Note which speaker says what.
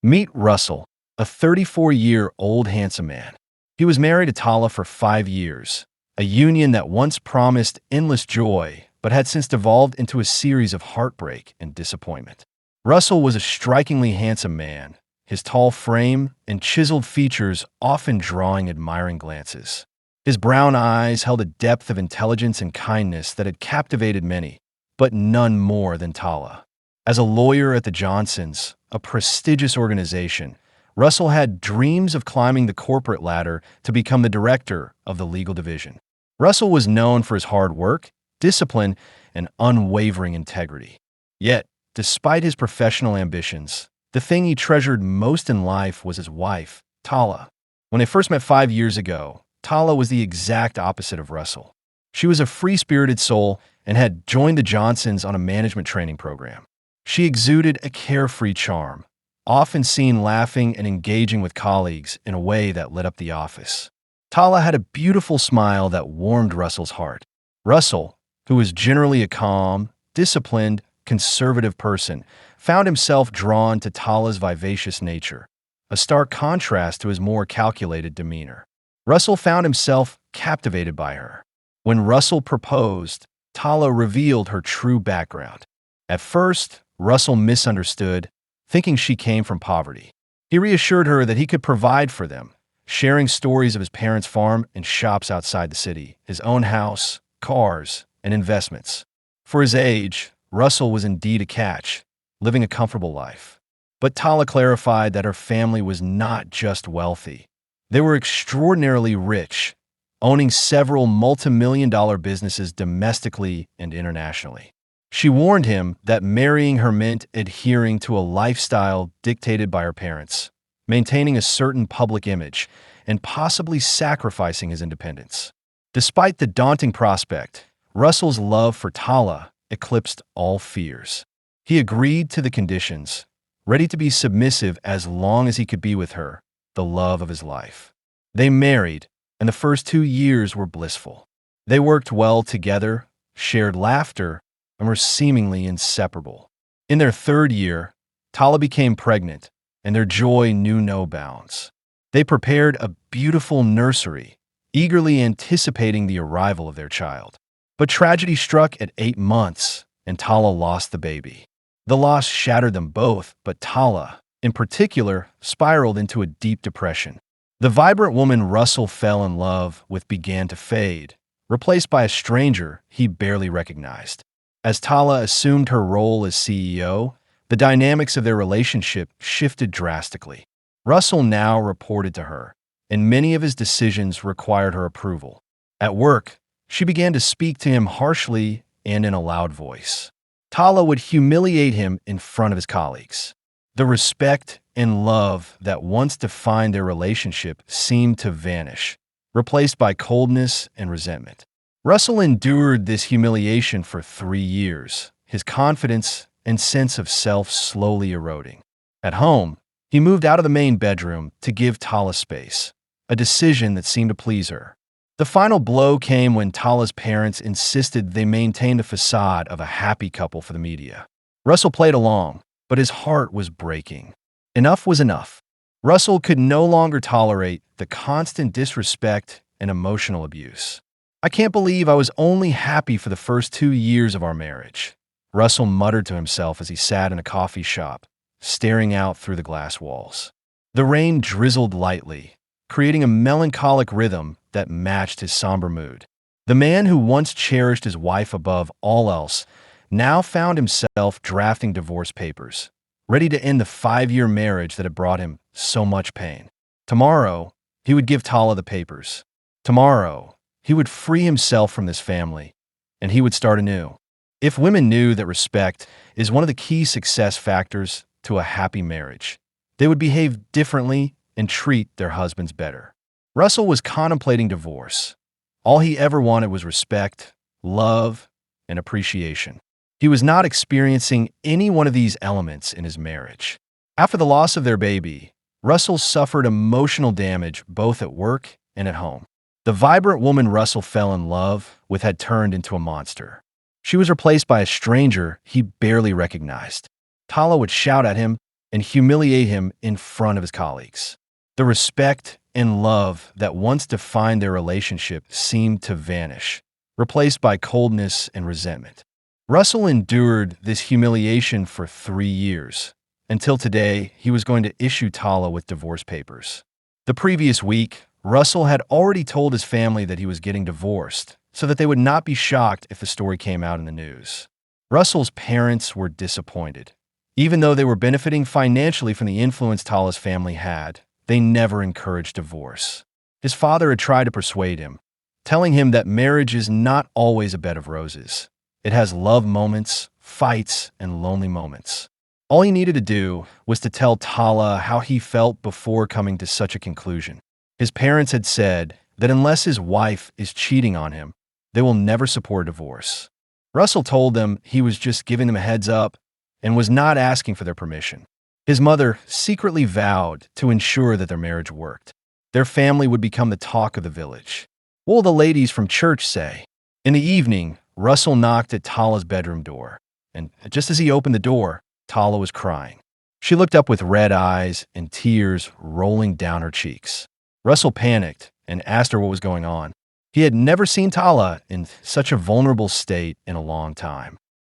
Speaker 1: Meet Russell, a 34-year-old handsome man. He was married to Tala for 5 years, a union that once promised endless joy but had since devolved into a series of heartbreak and disappointment. Russell was a strikingly handsome man, his tall frame and chiseled features often drawing admiring glances. His brown eyes held a depth of intelligence and kindness that had captivated many, but none more than Tala. As a lawyer at the Johnsons, a prestigious organization, Russell had dreams of climbing the corporate ladder to become the director of the legal division. Russell was known for his hard work, discipline, and unwavering integrity. Yet, despite his professional ambitions, the thing he treasured most in life was his wife, Tala. When they first met 5 years ago, Tala was the exact opposite of Russell. She was a free-spirited soul and had joined the Johnsons on a management training program. She exuded a carefree charm, often seen laughing and engaging with colleagues in a way that lit up the office. Tala had a beautiful smile that warmed Russell's heart. Russell, who was generally a calm, disciplined, conservative person, found himself drawn to Tala's vivacious nature, a stark contrast to his more calculated demeanor. Russell found himself captivated by her. When Russell proposed, Tala revealed her true background. At first, Russell misunderstood, thinking she came from poverty. He reassured her that he could provide for them, sharing stories of his parents' farm and shops outside the city, his own house, cars, and investments. For his age, Russell was indeed a catch, living a comfortable life. But Tala clarified that her family was not just wealthy. They were extraordinarily rich, owning several multi-million-dollar businesses domestically and internationally. She warned him that marrying her meant adhering to a lifestyle dictated by her parents, maintaining a certain public image, and possibly sacrificing his independence. Despite the daunting prospect, Russell's love for Tala eclipsed all fears. He agreed to the conditions, ready to be submissive as long as he could be with her, the love of his life. They married, and the first 2 years were blissful. They worked well together, shared laughter, and were seemingly inseparable. In their 3rd year, Tala became pregnant, and their joy knew no bounds. They prepared a beautiful nursery, eagerly anticipating the arrival of their child. But tragedy struck at 8 months, and Tala lost the baby. The loss shattered them both, but Tala, in particular, spiraled into a deep depression. The vibrant woman Russell fell in love with began to fade, replaced by a stranger he barely recognized. As Tala assumed her role as CEO, the dynamics of their relationship shifted drastically. Russell now reported to her, and many of his decisions required her approval. At work, she began to speak to him harshly and in a loud voice. Tala would humiliate him in front of his colleagues. The respect and love that once defined their relationship seemed to vanish, replaced by coldness and resentment. Russell endured this humiliation for 3 years, his confidence and sense of self slowly eroding. At home, he moved out of the main bedroom to give Tala space, a decision that seemed to please her. The final blow came when Tala's parents insisted they maintain the facade of a happy couple for the media. Russell played along, but his heart was breaking. Enough was enough. Russell could no longer tolerate the constant disrespect and emotional abuse. "I can't believe I was only happy for the first 2 years of our marriage," Russell muttered to himself as he sat in a coffee shop, staring out through the glass walls. The rain drizzled lightly, creating a melancholic rhythm that matched his somber mood. The man who once cherished his wife above all else now found himself drafting divorce papers, ready to end the 5-year marriage that had brought him so much pain. Tomorrow, he would give Tala the papers. Tomorrow, he would free himself from this family, and he would start anew. If women knew that respect is one of the key success factors to a happy marriage, they would behave differently and treat their husbands better. Russell was contemplating divorce. All he ever wanted was respect, love, and appreciation. He was not experiencing any one of these elements in his marriage. After the loss of their baby, Russell suffered emotional damage both at work and at home. The vibrant woman Russell fell in love with had turned into a monster. She was replaced by a stranger he barely recognized. Tala would shout at him, and humiliate him in front of his colleagues. The respect and love that once defined their relationship seemed to vanish, replaced by coldness and resentment. Russell endured this humiliation for 3 years, until today he was going to issue Tala with divorce papers. The previous week, Russell had already told his family that he was getting divorced, so that they would not be shocked if the story came out in the news. Russell's parents were disappointed. Even though they were benefiting financially from the influence Tala's family had, they never encouraged divorce. His father had tried to persuade him, telling him that marriage is not always a bed of roses. It has love moments, fights, and lonely moments. All he needed to do was to tell Tala how he felt before coming to such a conclusion. His parents had said that unless his wife is cheating on him, they will never support a divorce. Russell told them he was just giving them a heads up and was not asking for their permission. His mother secretly vowed to ensure that their marriage worked. Their family would become the talk of the village. What will the ladies from church say? In the evening, Russell knocked at Tala's bedroom door, and just as he opened the door, Tala was crying. She looked up with red eyes and tears rolling down her cheeks. Russell panicked and asked her what was going on. He had never seen Tala in such a vulnerable state in a long time.